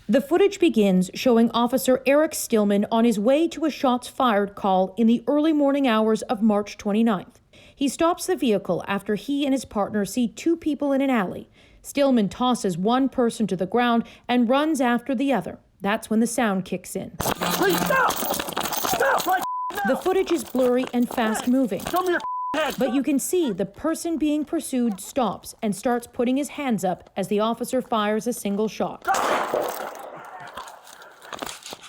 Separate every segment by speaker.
Speaker 1: The footage begins showing Officer Eric Stillman on his way to a shots fired call in the early morning hours of March 29th. He stops the vehicle after he and his partner see two people in an alley. Stillman tosses one person to the ground and runs after the other. That's when the sound kicks in.
Speaker 2: Please stop! Stop right now!
Speaker 1: The footage is blurry and fast-moving.
Speaker 2: Show me your head!
Speaker 1: But you can see the person being pursued stops and starts putting his hands up as the officer fires a single shot.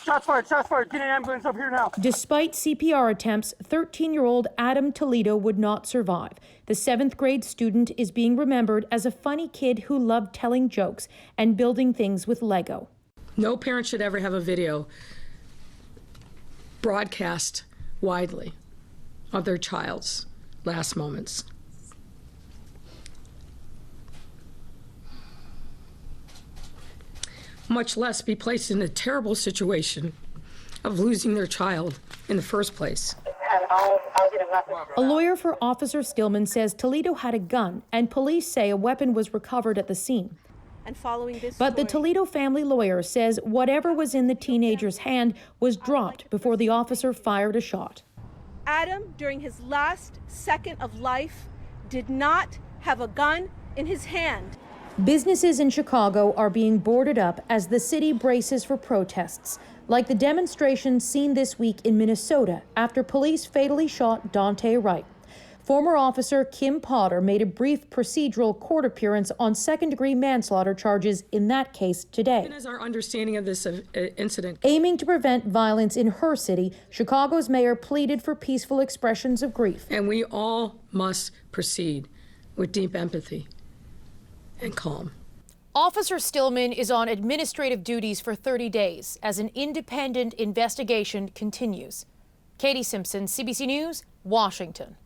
Speaker 2: Shots fired, get an ambulance up here now.
Speaker 1: Despite CPR attempts, 13-year-old Adam Toledo would not survive. The 7th grade student is being remembered as a funny kid who loved telling jokes and building things with Lego.
Speaker 3: No parent should ever have a video broadcast widely of their child's last moments. Much less be placed in a terrible situation of losing their child in the first place.
Speaker 1: A lawyer for Officer Stillman says Toledo had a gun, and police say a weapon was recovered at the scene. But the Toledo family lawyer says whatever was in the teenager's hand was dropped before the officer fired a shot.
Speaker 4: Adam, during his last second of life, did not have a gun in his hand.
Speaker 1: Businesses in Chicago are being boarded up as the city braces for protests, like the demonstrations seen this week in Minnesota after police fatally shot Dante Wright. Former officer Kim Potter made a brief procedural court appearance on second-degree manslaughter charges in that case today.
Speaker 3: Even as our understanding of this incident.
Speaker 1: Aiming to prevent violence in her city, Chicago's mayor pleaded for peaceful expressions of grief.
Speaker 3: And we all must proceed with deep empathy and calm.
Speaker 1: Officer Stillman is on administrative duties for 30 days as an independent investigation continues. Katie Simpson, CBC News, Washington.